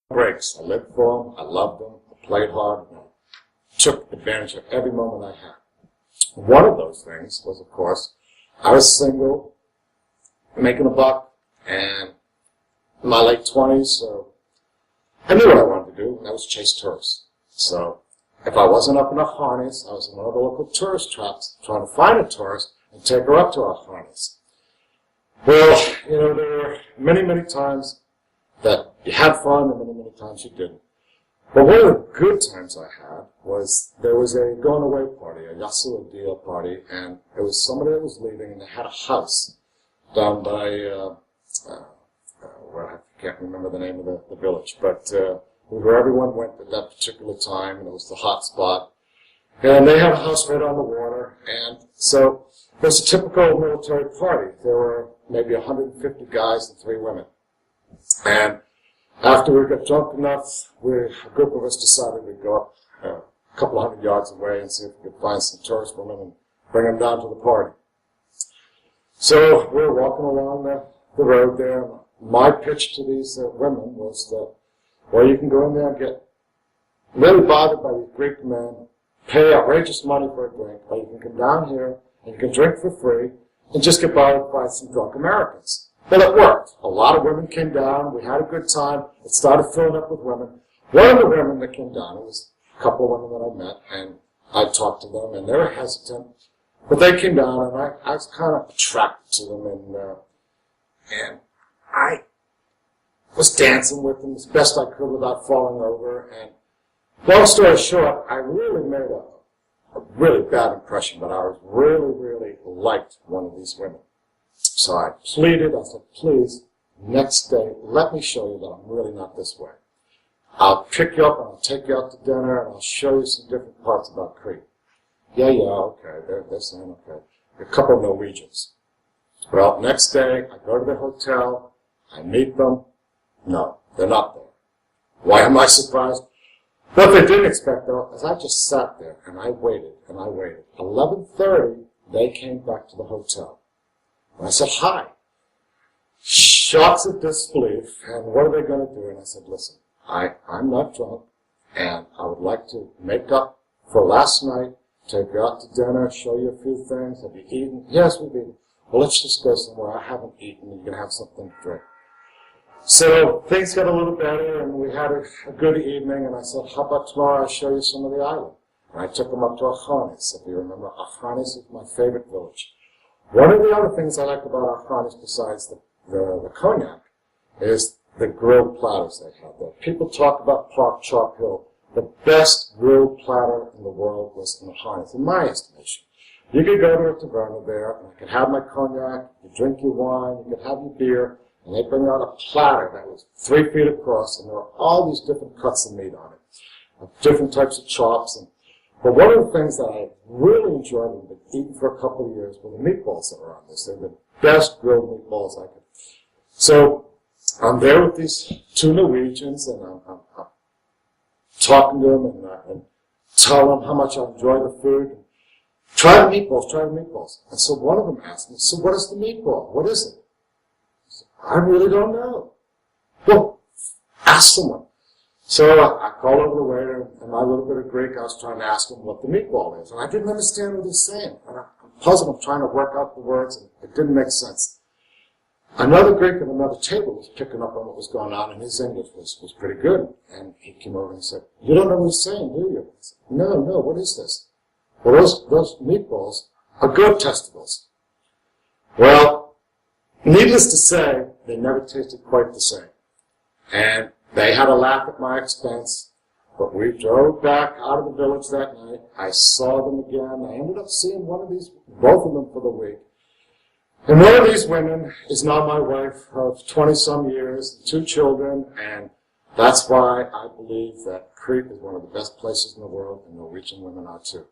breaks. I lived for them, I loved them, I played hard, and I took advantage of every moment I had. One of those things was, of course, I was single, making a buck, and in my late 20s, so I knew what I wanted to do, and that was chase tourists. So if I wasn't up in a harness, I was in one of the local tourist traps trying to find a tourist and take her up to our harness. Well, there were many, many times that you had fun and many, many times you didn't. But one of the good times I had was there was a going away party, a Yasu deal party, and it was somebody that was leaving, and they had a house down by, I can't remember the name of the village, but where everyone went at that particular time, and it was the hot spot. And they had a house right on the water, and so it was a typical military party. There were maybe 150 guys and 3 women. And after we got drunk enough, a group of us decided we'd go up a couple of 100 yards away and see if we could find some tourist women and bring them down to the party. So we were walking along the road there, and my pitch to these women was that, well, you can go in there and get really bothered by these Greek men, pay outrageous money for a drink, or you can come down here and you can drink for free and just get bothered by some drunk Americans. Well, it worked. A lot of women came down. We had a good time. It started filling up with women. One of the women that came down, it was a couple of women that I met, and I talked to them, and they were hesitant. But they came down, and I was kind of attracted to them, and I was dancing with them as best I could without falling over. And long story short, I really made a really bad impression, but I was really, really liked one of these women. So I pleaded, I said, please, next day, let me show you that I'm really not this way. I'll pick you up and I'll take you out to dinner and I'll show you some different parts about Crete. Yeah, okay, they're saying okay. A couple of Norwegians. Well, next day, I go to the hotel, I meet them. No, they're not there. Why am I surprised? What they didn't expect, though, is I just sat there and I waited and I waited. 11:30, they came back to the hotel. And I said, hi. Shocks of disbelief, and what are they going to do? And I said, listen, I'm not drunk, and I would like to make up for last night, take you out to dinner, show you a few things. Have you eaten? Yes, we've eaten. Well, let's just go somewhere. I haven't eaten. You can have something to drink. So things got a little better, and we had a good evening, and I said, how about tomorrow I show you some of the island? And I took them up to Achanis. If you remember, Achanis is my favorite village. One of the other things I liked about Achanis, besides the cognac, is the grilled platters they had there. People talk about Parkell. The best grilled platter in the world was in Achanis, in my estimation. You could go to a taverna there, and I could have my cognac, you could drink your wine, you could have your beer, and they bring out a platter that was 3 feet across, and there were all these different cuts of meat on it, different types of chops. But one of the things that I really enjoyed and been eating for a couple of years were the meatballs that were on this. They're the best grilled meatballs I could. So I'm there with these 2 Norwegians, and I'm talking to them and tell them how much I enjoy the food. And try the meatballs. And so one of them asked me, so what is the meatball? What is it? I said, I really don't know. Well, ask someone. So I called over the waiter, and my little bit of Greek, I was trying to ask him what the meatball is. And I didn't understand what he was saying. And I'm puzzled. I'm trying to work out the words, and it didn't make sense. Another Greek at another table was picking up on what was going on, and his English was pretty good. And he came over and said, you don't know what he's saying, do you? I said, no, what is this? Well, those meatballs are goat testicles. Well, needless to say, they never tasted quite the same. And they had a laugh at my expense, but we drove back out of the village that night. I saw them again. I ended up seeing both of them for the week. And one of these women is now my wife of 20-some years, 2 children, and that's why I believe that Crete is one of the best places in the world, and Norwegian women are too.